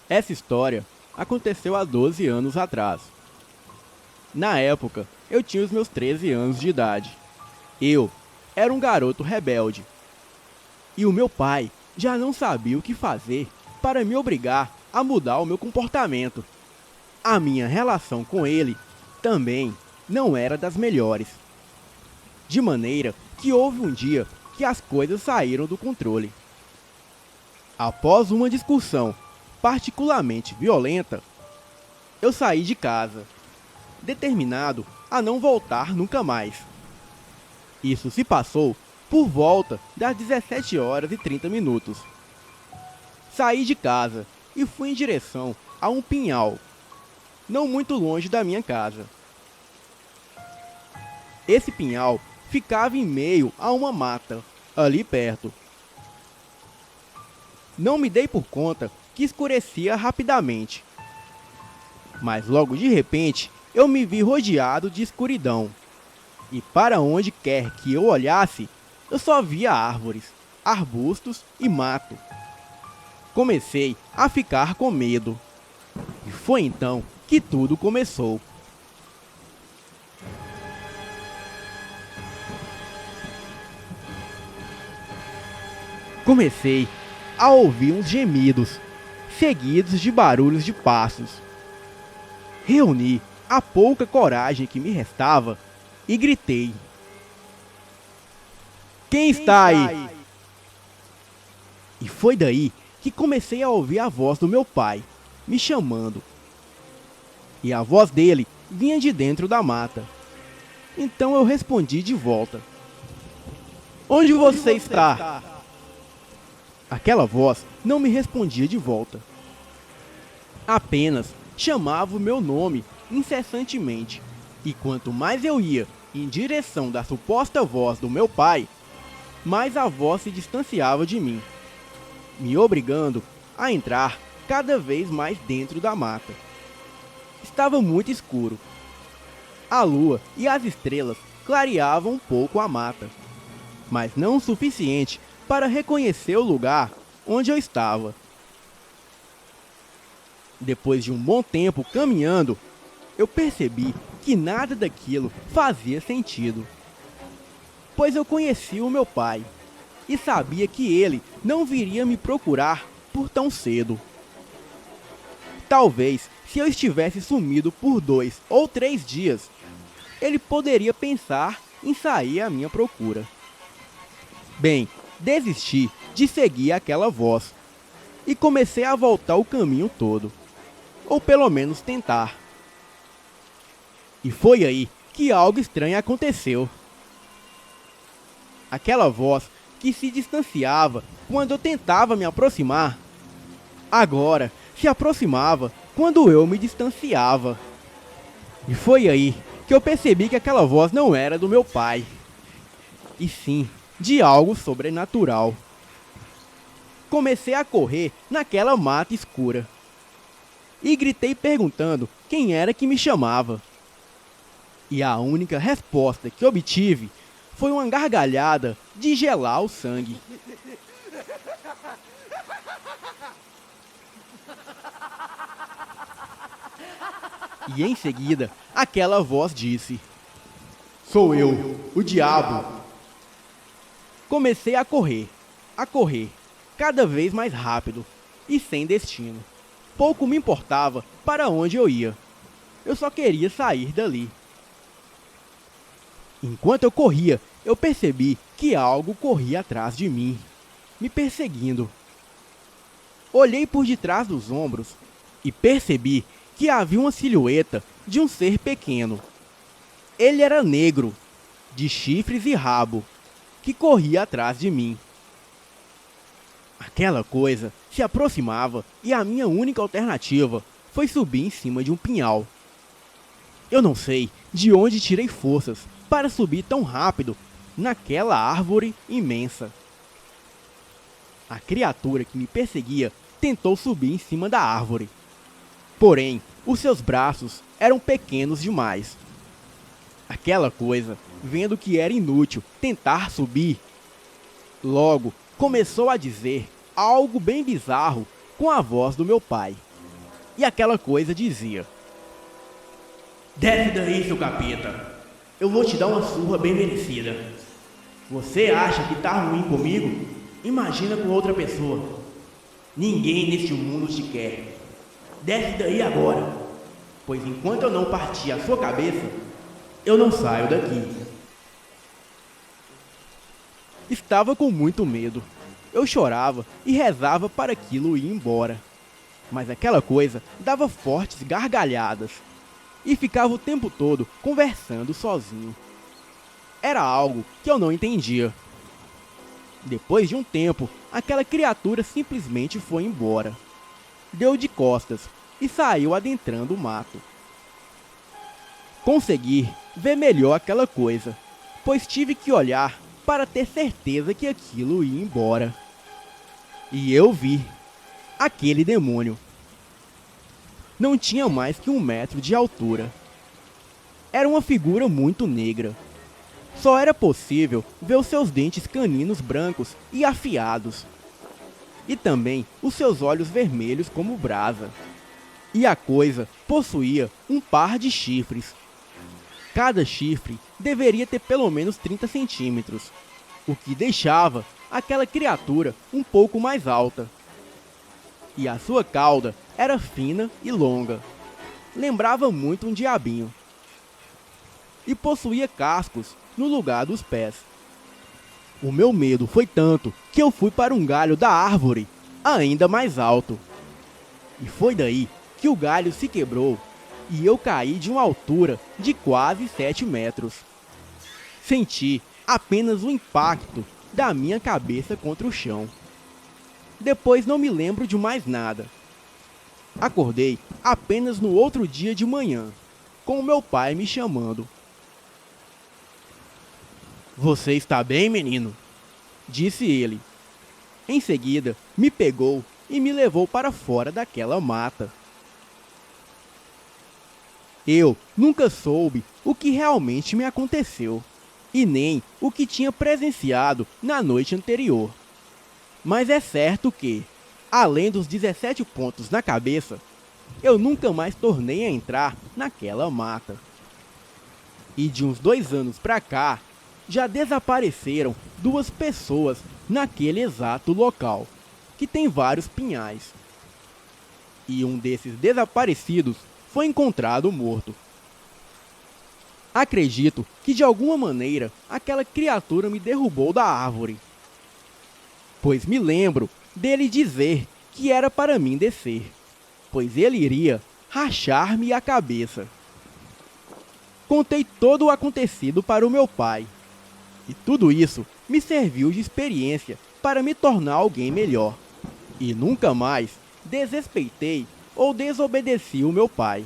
Essa história aconteceu há 12 anos atrás. Na época, eu tinha os meus 13 anos de idade. Eu era um garoto rebelde. E o meu pai já não sabia o que fazer para me obrigar a mudar o meu comportamento. A minha relação com ele também não era das melhores. De maneira que houve um dia que as coisas saíram do controle. Após uma discussão particularmente violenta, eu saí de casa, determinado a não voltar nunca mais. Isso se passou por volta das 17 horas e 30 minutos. Saí de casa e fui em direção a um pinhal, não muito longe da minha casa. Esse pinhal ficava em meio a uma mata, ali perto. Não me dei por conta que escurecia rapidamente. Mas logo de repente, eu me vi rodeado de escuridão. E para onde quer que eu olhasse, eu só via árvores, arbustos e mato. Comecei a ficar com medo. E foi então que tudo começou. Comecei a ouvir uns gemidos, seguidos de barulhos de passos. Reuni a pouca coragem que me restava e gritei: "Quem está aí?" E foi daí que comecei a ouvir a voz do meu pai, me chamando. E a voz dele vinha de dentro da mata. Então eu respondi de volta: "Onde você está?" Aquela voz não me respondia de volta. Apenas chamava o meu nome incessantemente. E quanto mais eu ia em direção da suposta voz do meu pai, mais a voz se distanciava de mim, me obrigando a entrar cada vez mais dentro da mata. Estava muito escuro. A lua e as estrelas clareavam um pouco a mata, mas não o suficiente para reconhecer o lugar onde eu estava. Depois de um bom tempo caminhando, eu percebi que nada daquilo fazia sentido. Pois eu conhecia o meu pai e sabia que ele não viria me procurar por tão cedo. Talvez, se eu estivesse sumido por 2 ou 3 dias, ele poderia pensar em sair à minha procura. Bem, desisti de seguir aquela voz e comecei a voltar o caminho todo, ou pelo menos tentar. E foi aí que algo estranho aconteceu. Aquela voz que se distanciava quando eu tentava me aproximar, agora se aproximava quando eu me distanciava. E foi aí que eu percebi que aquela voz não era do meu pai, e sim de algo sobrenatural. Comecei a correr naquela mata escura e gritei perguntando quem era que me chamava. E a única resposta que obtive foi uma gargalhada de gelar o sangue. E em seguida, aquela voz disse: "Sou eu, o diabo." Comecei a correr, cada vez mais rápido e sem destino. Pouco me importava para onde eu ia. Eu só queria sair dali. Enquanto eu corria, eu percebi que algo corria atrás de mim, me perseguindo. Olhei por detrás dos ombros e percebi que havia uma silhueta de um ser pequeno. Ele era negro, de chifres e rabo, que corria atrás de mim. Aquela coisa se aproximava e a minha única alternativa foi subir em cima de um pinhal. Eu não sei de onde tirei forças para subir tão rápido naquela árvore imensa. A criatura que me perseguia tentou subir em cima da árvore. Porém, os seus braços eram pequenos demais. Aquela coisa, vendo que era inútil tentar subir, logo começou a dizer algo bem bizarro com a voz do meu pai. e aquela coisa dizia: desce daí, seu capeta. Eu vou te dar uma surra bem merecida. Você acha que tá ruim comigo? Imagina com outra pessoa. Ninguém neste mundo te quer. Desce daí agora, pois enquanto eu não partir a sua cabeça, eu não saio daqui. Estava com muito medo. Eu chorava e rezava para aquilo ir embora. Mas aquela coisa dava fortes gargalhadas e ficava o tempo todo conversando sozinho. Era algo que eu não entendia. Depois de um tempo, aquela criatura simplesmente foi embora. Deu de costas e saiu adentrando o mato. Consegui ver melhor aquela coisa, pois tive que olhar para ter certeza que aquilo ia embora. E eu vi aquele demônio. Não tinha mais que 1 metro de altura. Era uma figura muito negra. Só era possível ver os seus dentes caninos brancos e afiados. E também os seus olhos vermelhos como brasa. E a coisa possuía um par de chifres. Cada chifre deveria ter pelo menos 30 centímetros, o que deixava aquela criatura um pouco mais alta. E a sua cauda era fina e longa. Lembrava muito um diabinho. E possuía cascos no lugar dos pés. O meu medo foi tanto que eu fui para um galho da árvore, ainda mais alto. E foi daí que o galho se quebrou e eu caí de uma altura de quase 7 metros. Senti apenas o impacto da minha cabeça contra o chão. Depois não me lembro de mais nada. Acordei apenas no outro dia de manhã, com o meu pai me chamando. Você está bem, menino? Disse ele. Em seguida, me pegou e me levou para fora daquela mata. Eu nunca soube o que realmente me aconteceu, e nem o que tinha presenciado na noite anterior. Mas é certo que, além dos 17 pontos na cabeça, eu nunca mais tornei a entrar naquela mata. E de uns 2 anos pra cá, já desapareceram 2 pessoas naquele exato local, que tem vários pinhais. E um desses desaparecidos foi encontrado morto. Acredito que de alguma maneira aquela criatura me derrubou da árvore, pois me lembro dele dizer que era para mim descer, pois ele iria rachar-me a cabeça. Contei todo o acontecido para o meu pai, e tudo isso me serviu de experiência para me tornar alguém melhor, e nunca mais desrespeitei ou desobedeci o meu pai.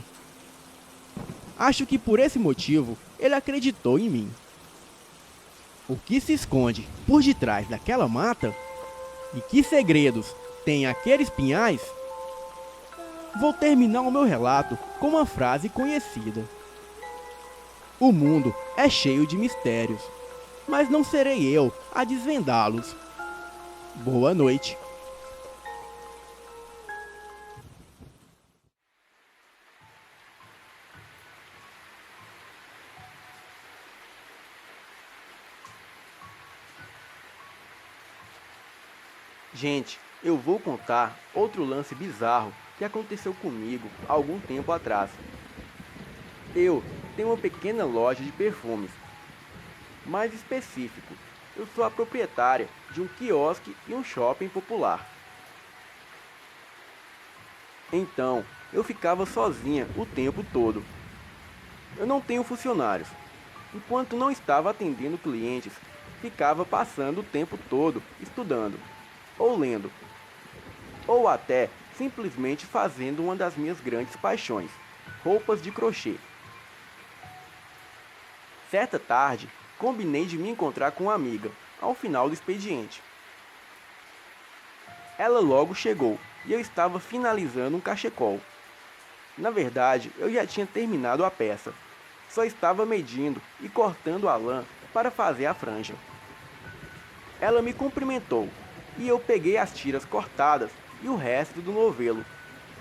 Acho que por esse motivo ele acreditou em mim. O que se esconde por detrás daquela mata? E que segredos tem aqueles pinhais? Vou terminar o meu relato com uma frase conhecida. O mundo é cheio de mistérios, mas não serei eu a desvendá-los. Boa noite. Gente, eu vou contar outro lance bizarro que aconteceu comigo há algum tempo atrás. Eu tenho uma pequena loja de perfumes. Mais específico, eu sou a proprietária de um quiosque e um shopping popular. Então, eu ficava sozinha o tempo todo. Eu não tenho funcionários. Enquanto não estava atendendo clientes, ficava passando o tempo todo estudando, ou lendo, ou até simplesmente fazendo uma das minhas grandes paixões, roupas de crochê. Certa tarde, combinei de me encontrar com uma amiga, ao final do expediente. Ela logo chegou e eu estava finalizando um cachecol. Na verdade, eu já tinha terminado a peça. Só estava medindo e cortando a lã para fazer a franja. Ela me cumprimentou e eu peguei as tiras cortadas e o resto do novelo.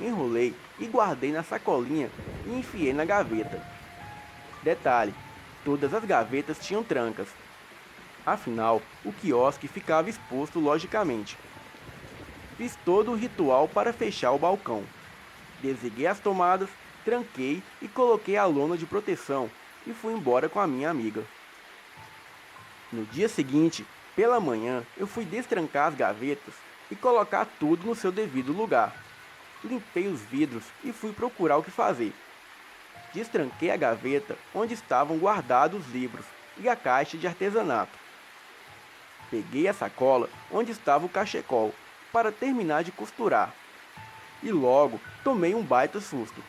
Enrolei e guardei na sacolinha e enfiei na gaveta. Detalhe, todas as gavetas tinham trancas. Afinal, o quiosque ficava exposto logicamente. Fiz todo o ritual para fechar o balcão. Desliguei as tomadas, tranquei e coloquei a lona de proteção e fui embora com a minha amiga. No dia seguinte, pela manhã, eu fui destrancar as gavetas e colocar tudo no seu devido lugar. Limpei os vidros e fui procurar o que fazer. Destranquei a gaveta onde estavam guardados os livros e a caixa de artesanato. Peguei a sacola onde estava o cachecol para terminar de costurar. E logo tomei um baita susto.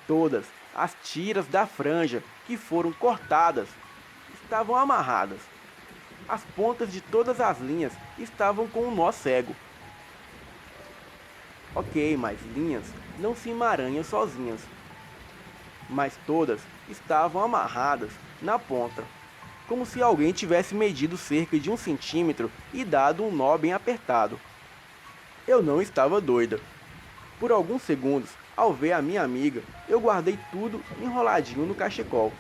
Todas as tiras da franja que foram cortadas estavam amarradas. As pontas de todas as linhas estavam com um nó cego. Ok, mas linhas não se emaranham sozinhas. Mas todas estavam amarradas na ponta, como se alguém tivesse medido cerca de 1 centímetro e dado um nó bem apertado. Eu não estava doida. Por alguns segundos, ao ver a minha amiga, eu guardei tudo enroladinho no cachecol.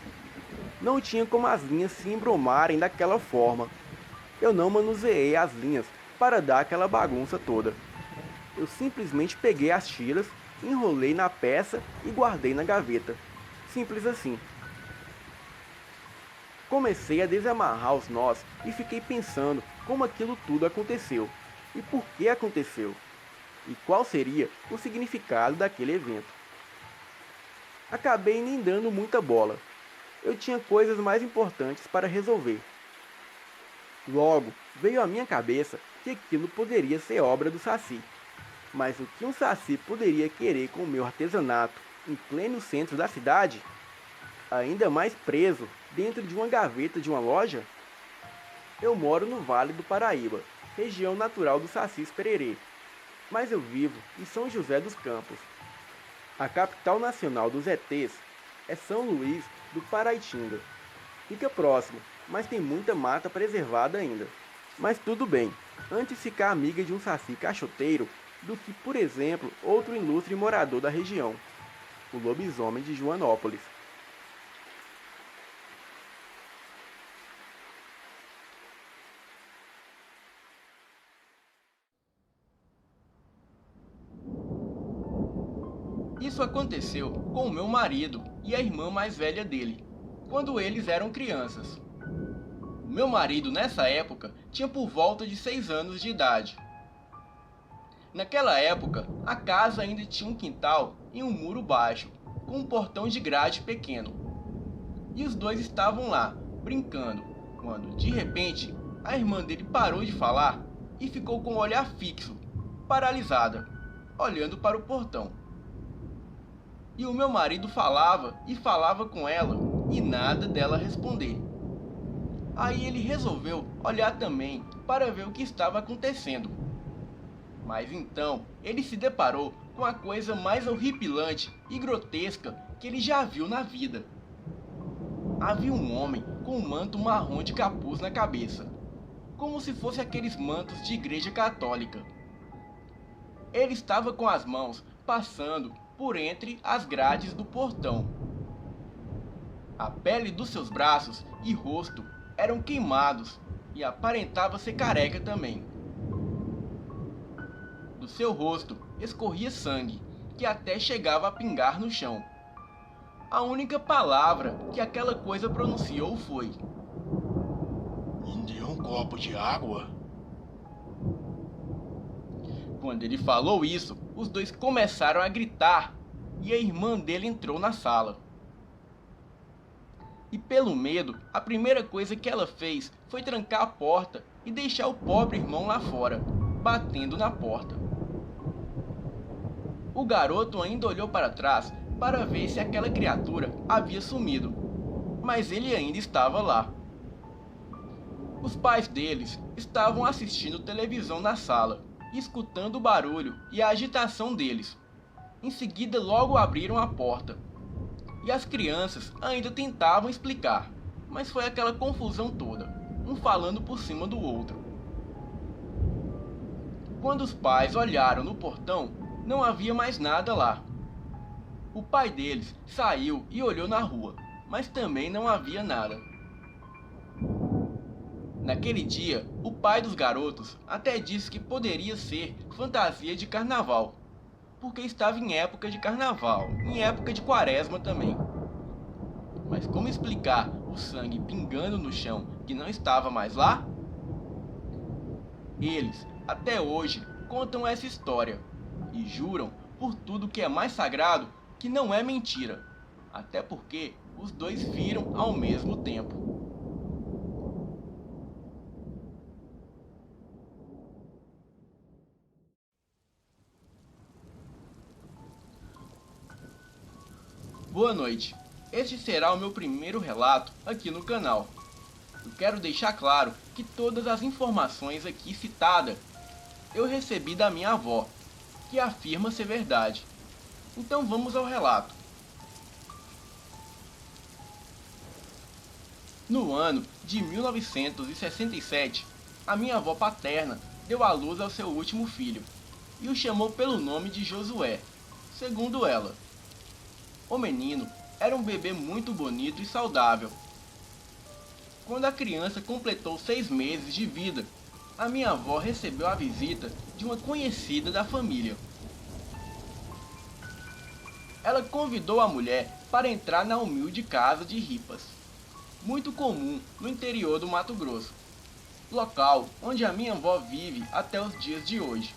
Não tinha como as linhas se embromarem daquela forma. Eu não manuseei as linhas para dar aquela bagunça toda. Eu simplesmente peguei as tiras, enrolei na peça e guardei na gaveta. Simples assim. Comecei a desamarrar os nós e fiquei pensando como aquilo tudo aconteceu. E por que aconteceu? E qual seria o significado daquele evento? Acabei nem dando muita bola. Eu tinha coisas mais importantes para resolver. Logo, veio à minha cabeça que aquilo poderia ser obra do Saci. Mas o que um Saci poderia querer com o meu artesanato em pleno centro da cidade? Ainda mais preso dentro de uma gaveta de uma loja? Eu moro no Vale do Paraíba, região natural do Sacis Pererê, mas eu vivo em São José dos Campos. A capital nacional dos ETs é São Luís do Paraitinga. Fica próximo, mas tem muita mata preservada ainda. Mas tudo bem, antes ficar amiga de um saci cachoteiro do que, por exemplo, outro ilustre morador da região, o lobisomem de Joanópolis. Isso aconteceu com o meu marido e a irmã mais velha dele, quando eles eram crianças. O meu marido, nessa época, tinha por volta de 6 anos de idade. Naquela época, a casa ainda tinha um quintal e um muro baixo, com um portão de grade pequeno. E os dois estavam lá, brincando, quando, de repente, a irmã dele parou de falar e ficou com o olhar fixo, paralisada, olhando para o portão. E o meu marido falava e falava com ela e nada dela responder. Aí ele resolveu olhar também para ver o que estava acontecendo. Mas então ele se deparou com a coisa mais horripilante e grotesca que ele já viu na vida. Havia um homem com um manto marrom de capuz na cabeça, como se fosse aqueles mantos de igreja católica. Ele estava com as mãos passando por entre as grades do portão. A pele dos seus braços e rosto eram queimados e aparentava ser careca também. Do seu rosto escorria sangue, que até chegava a pingar no chão. A única palavra que aquela coisa pronunciou foi: "Me dê um copo de água?" Quando ele falou isso, os dois começaram a gritar e a irmã dele entrou na sala. E pelo medo, a primeira coisa que ela fez foi trancar a porta e deixar o pobre irmão lá fora, batendo na porta. O garoto ainda olhou para trás para ver se aquela criatura havia sumido, mas ele ainda estava lá. Os pais deles estavam assistindo televisão na sala, escutando o barulho e a agitação deles. Em seguida, logo abriram a porta. E as crianças ainda tentavam explicar, mas foi aquela confusão toda, um falando por cima do outro. Quando os pais olharam no portão, não havia mais nada lá. O pai deles saiu e olhou na rua, mas também não havia nada. Naquele dia, o pai dos garotos até disse que poderia ser fantasia de carnaval, porque estava em época de carnaval, em época de quaresma também. Mas como explicar o sangue pingando no chão que não estava mais lá? Eles, até hoje, contam essa história e juram por tudo que é mais sagrado que não é mentira, até porque os dois viram ao mesmo tempo. Boa noite. Este será o meu primeiro relato aqui no canal. Eu quero deixar claro que todas as informações aqui citadas eu recebi da minha avó, que afirma ser verdade. Então vamos ao relato. No ano de 1967, a minha avó paterna deu à luz ao seu último filho e o chamou pelo nome de Josué, segundo ela. O menino era um bebê muito bonito e saudável. Quando a criança completou 6 meses de vida, a minha avó recebeu a visita de uma conhecida da família. Ela convidou a mulher para entrar na humilde casa de ripas, muito comum no interior do Mato Grosso, local onde a minha avó vive até os dias de hoje.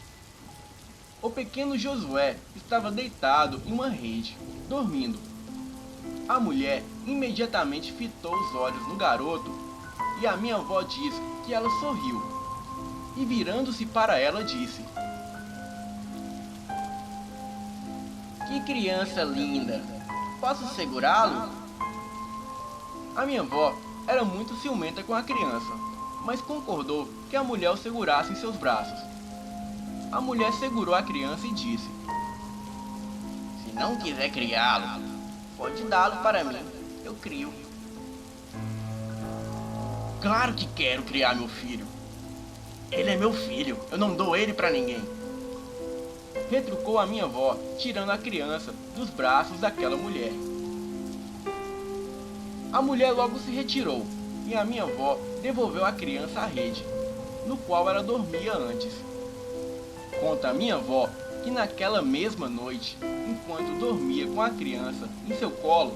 O pequeno Josué estava deitado em uma rede, dormindo. A mulher imediatamente fitou os olhos no garoto e a minha avó diz que ela sorriu e, virando-se para ela, disse: "Que criança linda! Posso segurá-lo?" A minha avó era muito ciumenta com a criança, mas concordou que a mulher o segurasse em seus braços. A mulher segurou a criança e disse: "Se não quiser criá-lo, pode dá-lo para mim, eu crio." "Claro que quero criar meu filho. Ele é meu filho, eu não dou ele para ninguém," retrucou a minha avó, tirando a criança dos braços daquela mulher. A mulher logo se retirou e a minha avó devolveu a criança à rede, no qual ela dormia antes. Conta a minha avó que naquela mesma noite, enquanto dormia com a criança em seu colo,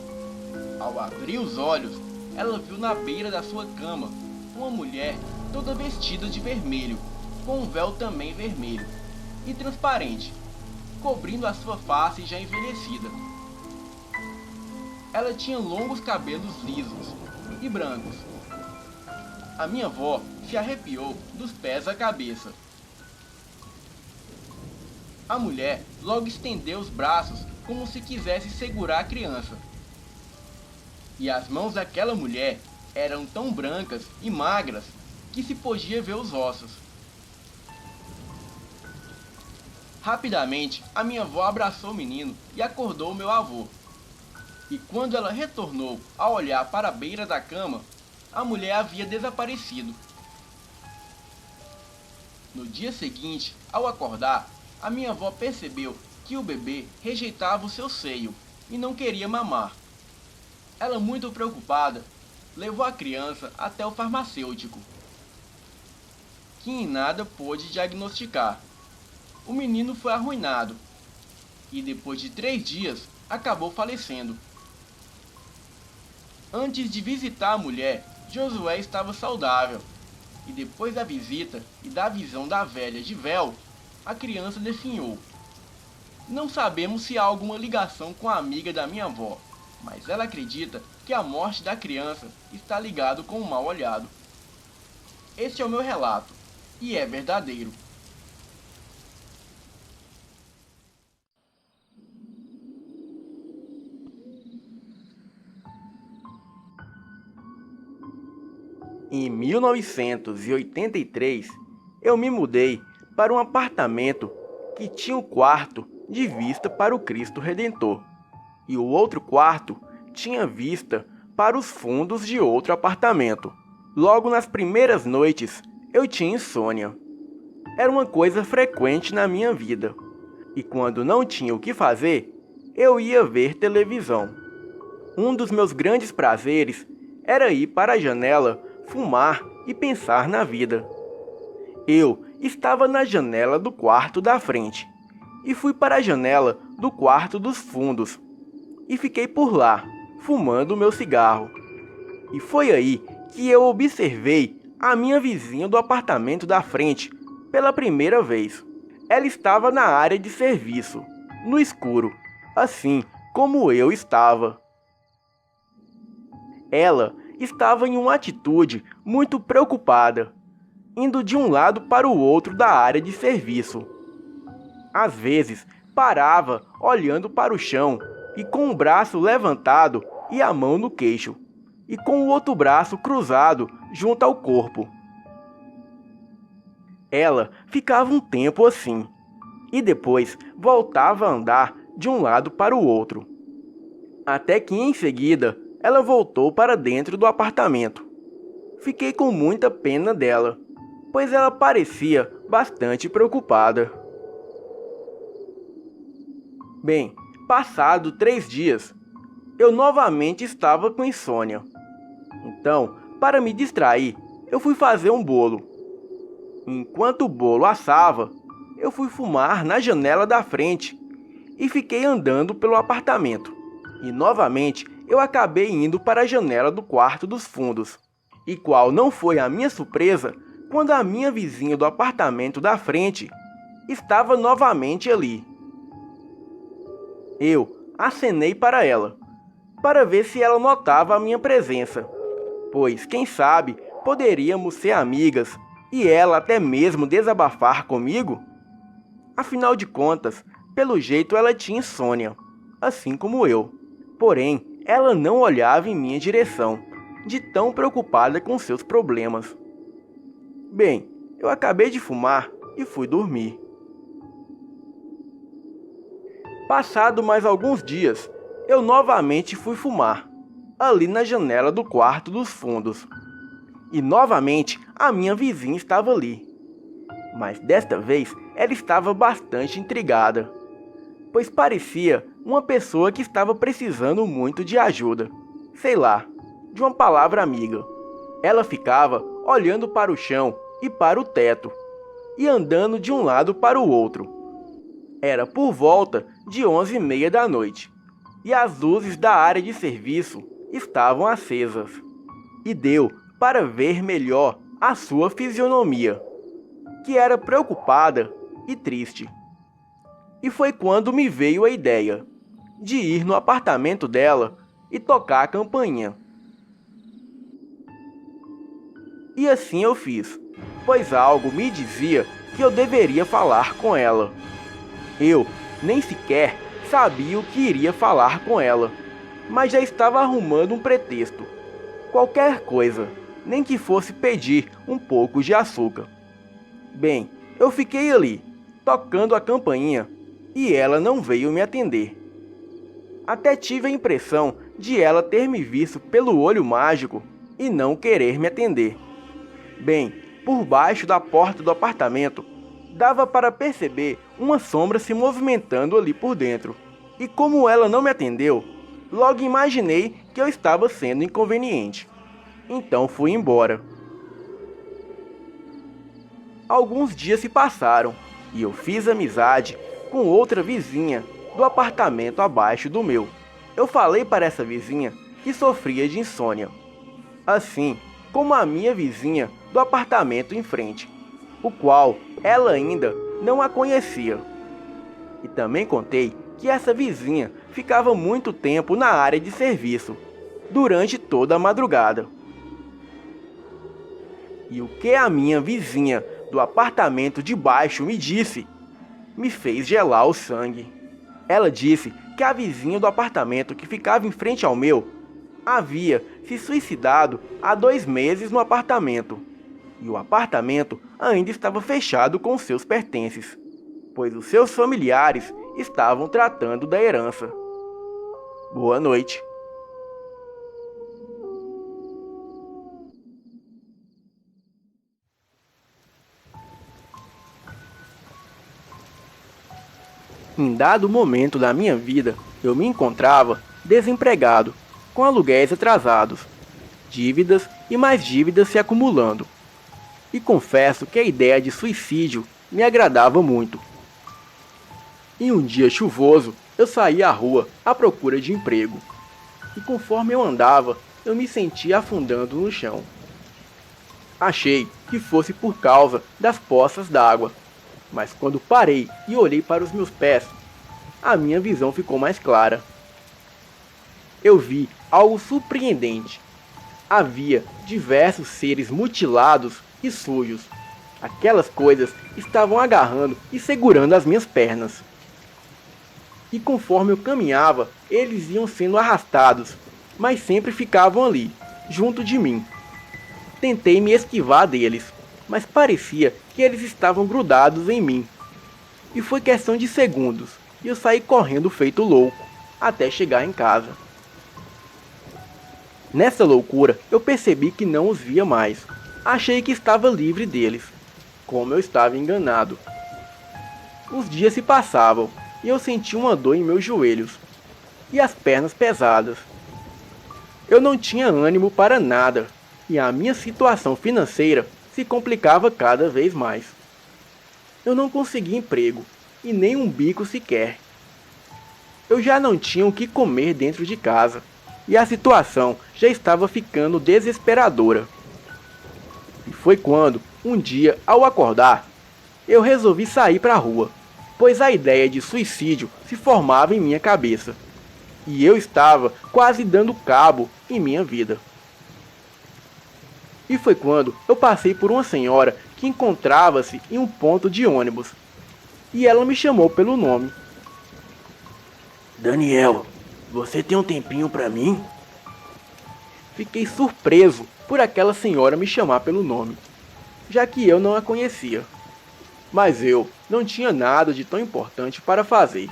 ao abrir os olhos, ela viu na beira da sua cama uma mulher toda vestida de vermelho, com um véu também vermelho e transparente, cobrindo a sua face já envelhecida. Ela tinha longos cabelos lisos e brancos. A minha avó se arrepiou dos pés à cabeça. A mulher logo estendeu os braços como se quisesse segurar a criança. E as mãos daquela mulher eram tão brancas e magras que se podia ver os ossos. Rapidamente, a minha avó abraçou o menino e acordou o meu avô. E quando ela retornou a olhar para a beira da cama, a mulher havia desaparecido. No dia seguinte, ao acordar, a minha avó percebeu que o bebê rejeitava o seu seio e não queria mamar. Ela, muito preocupada, levou a criança até o farmacêutico, que em nada pôde diagnosticar. O menino foi arruinado e, depois de 3 dias, acabou falecendo. Antes de visitar a mulher, Josué estava saudável, e depois da visita e da visão da velha de véu, a criança definhou. Não sabemos se há alguma ligação com a amiga da minha avó, mas ela acredita que a morte da criança está ligado com o mal olhado. Este é o meu relato, e é verdadeiro. Em 1983, eu me mudei para um apartamento que tinha um quarto de vista para o Cristo Redentor, e o outro quarto tinha vista para os fundos de outro apartamento. Logo nas primeiras noites, eu tinha insônia. Era uma coisa frequente na minha vida, e quando não tinha o que fazer, eu ia ver televisão. Um dos meus grandes prazeres era ir para a janela, fumar e pensar na vida. Eu estava na janela do quarto da frente e fui para a janela do quarto dos fundos e fiquei por lá, fumando meu cigarro. E foi aí que eu observei a minha vizinha do apartamento da frente pela primeira vez. Ela estava na área de serviço, no escuro, assim como eu estava. Ela estava em uma atitude muito preocupada, indo de um lado para o outro da área de serviço. Às vezes, parava olhando para o chão e com o braço levantado e a mão no queixo, e com o outro braço cruzado junto ao corpo. Ela ficava um tempo assim, e depois voltava a andar de um lado para o outro. Até que em seguida, ela voltou para dentro do apartamento. Fiquei com muita pena dela, pois ela parecia bastante preocupada. Bem, passado 3 dias, eu novamente estava com insônia. Então, para me distrair, eu fui fazer um bolo. Enquanto o bolo assava, eu fui fumar na janela da frente e fiquei andando pelo apartamento. E novamente eu acabei indo para a janela do quarto dos fundos. E qual não foi a minha surpresa quando a minha vizinha do apartamento da frente estava novamente ali. Eu acenei para ela, para ver se ela notava a minha presença, pois, quem sabe, poderíamos ser amigas e ela até mesmo desabafar comigo? Afinal de contas, pelo jeito ela tinha insônia, assim como eu. Porém, ela não olhava em minha direção, de tão preocupada com seus problemas. Bem, eu acabei de fumar e fui dormir. Passado mais alguns dias, eu novamente fui fumar, ali na janela do quarto dos fundos. E novamente a minha vizinha estava ali. Mas desta vez ela estava bastante intrigada, pois parecia uma pessoa que estava precisando muito de ajuda. Sei lá, de uma palavra amiga. Ela ficava olhando para o chão e para o teto, e andando de um lado para o outro. Era por volta de 11h30 da noite, e as luzes da área de serviço estavam acesas. E deu para ver melhor a sua fisionomia, que era preocupada e triste. E foi quando me veio a ideia de ir no apartamento dela e tocar a campainha. E assim eu fiz, pois algo me dizia que eu deveria falar com ela. Eu nem sequer sabia o que iria falar com ela, mas já estava arrumando um pretexto. Qualquer coisa, nem que fosse pedir um pouco de açúcar. Bem, eu fiquei ali, tocando a campainha, e ela não veio me atender. Até tive a impressão de ela ter me visto pelo olho mágico e não querer me atender. Bem, por baixo da porta do apartamento, dava para perceber uma sombra se movimentando ali por dentro. E como ela não me atendeu, logo imaginei que eu estava sendo inconveniente. Então fui embora. Alguns dias se passaram e eu fiz amizade com outra vizinha do apartamento abaixo do meu. Eu falei para essa vizinha que sofria de insônia, assim como a minha vizinha do apartamento em frente, o qual ela ainda não a conhecia. E também contei que essa vizinha ficava muito tempo na área de serviço, durante toda a madrugada. E o que a minha vizinha do apartamento de baixo me disse, me fez gelar o sangue. Ela disse que a vizinha do apartamento que ficava em frente ao meu havia se suicidado há 2 meses no apartamento. E o apartamento ainda estava fechado com seus pertences, pois os seus familiares estavam tratando da herança. Boa noite. Em dado momento da minha vida, Eu me encontrava desempregado, com aluguéis atrasados, dívidas e mais dívidas se acumulando. E confesso que a ideia de suicídio me agradava muito. Em um dia chuvoso, eu saí à rua à procura de emprego. E conforme eu andava, eu me sentia afundando no chão. Achei que fosse por causa das poças d'água, mas quando parei e olhei para os meus pés, a minha visão ficou mais clara. Eu vi algo surpreendente. Havia diversos seres mutilados e sujos. Aquelas coisas estavam agarrando e segurando as minhas pernas. E conforme eu caminhava, eles iam sendo arrastados, mas sempre ficavam ali, junto de mim. Tentei me esquivar deles, mas parecia que eles estavam grudados em mim. E foi questão de segundos, e eu saí correndo feito louco, até chegar em casa. Nessa loucura, eu percebi que não os via mais. Achei que estava livre deles. Como eu estava enganado. Os dias se passavam, e eu senti uma dor em meus joelhos, e as pernas pesadas. Eu não tinha ânimo para nada, e a minha situação financeira se complicava cada vez mais. Eu não conseguia emprego, e nem um bico sequer. Eu já não tinha o que comer dentro de casa, e a situação já estava ficando desesperadora. E foi quando, um dia, ao acordar, eu resolvi sair para a rua, pois a ideia de suicídio se formava em minha cabeça, e eu estava quase dando cabo em minha vida. E foi quando eu passei por uma senhora que encontrava-se em um ponto de ônibus, e ela me chamou pelo nome. Daniel, você tem um tempinho para mim? Fiquei surpreso por aquela senhora me chamar pelo nome, já que eu não a conhecia. Mas eu não tinha nada de tão importante para fazer,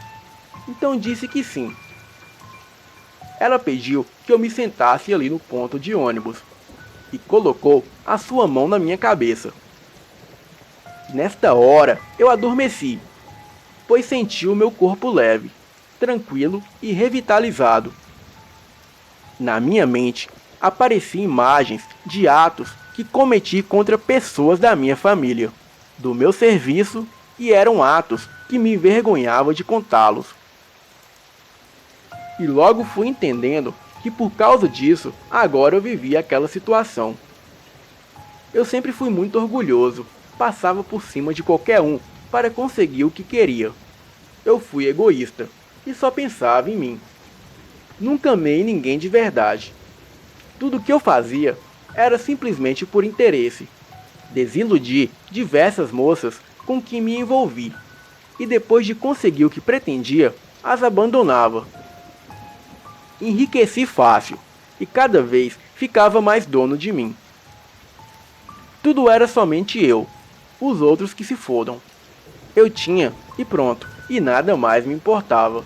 então disse que sim. Ela pediu que eu me sentasse ali no ponto de ônibus e colocou a sua mão na minha cabeça. Nesta hora eu adormeci, pois senti o meu corpo leve, tranquilo e revitalizado. Na minha mente apareciam imagens de atos que cometi contra pessoas da minha família, do meu serviço, e eram atos que me envergonhava de contá-los. E logo fui entendendo que por causa disso, agora eu vivia aquela situação. Eu sempre fui muito orgulhoso, passava por cima de qualquer um para conseguir o que queria. Eu fui egoísta e só pensava em mim. Nunca amei ninguém de verdade. Tudo o que eu fazia era simplesmente por interesse. Desiludi diversas moças com quem me envolvi, e depois de conseguir o que pretendia, as abandonava. Enriqueci fácil, e cada vez ficava mais dono de mim. Tudo era somente eu, os outros que se fodam. Eu tinha, e pronto, e nada mais me importava.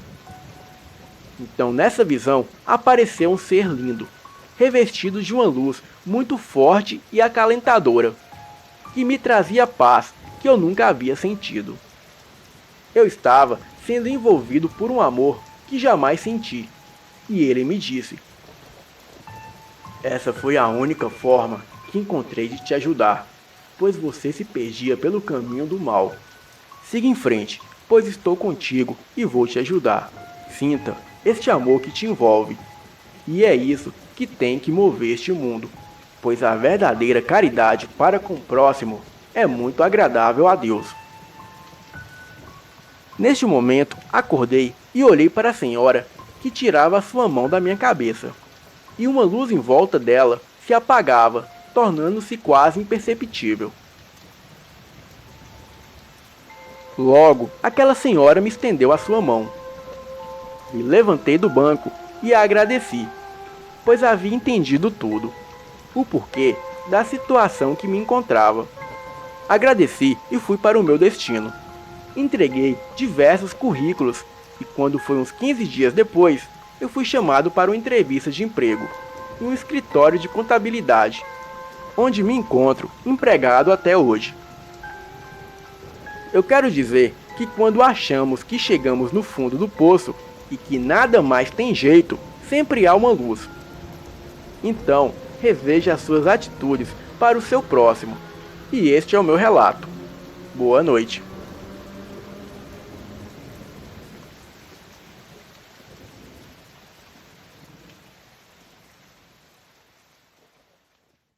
Então nessa visão apareceu um ser lindo, revestido de uma luz muito forte e acalentadora, que me trazia paz que eu nunca havia sentido. Eu estava sendo envolvido por um amor que jamais senti, e ele me disse: essa foi a única forma que encontrei de te ajudar, pois você se perdia pelo caminho do mal. Siga em frente, pois estou contigo e vou te ajudar. Sinta este amor que te envolve. E é isso que tem que mover este mundo, pois a verdadeira caridade para com o próximo é muito agradável a Deus. Neste momento, acordei e olhei para a senhora que tirava a sua mão da minha cabeça, e uma luz em volta dela se apagava, tornando-se quase imperceptível. Logo, aquela senhora me estendeu a sua mão. Me levantei do banco e a agradeci, pois havia entendido tudo, o porquê da situação que me encontrava. Agradeci e fui para o meu destino. Entreguei diversos currículos e quando foi uns 15 dias depois, eu fui chamado para uma entrevista de emprego em um escritório de contabilidade, onde me encontro empregado até hoje. Eu quero dizer que quando achamos que chegamos no fundo do poço, e que nada mais tem jeito, sempre há uma luz. Então, reveja as suas atitudes para o seu próximo. E este é o meu relato. Boa noite.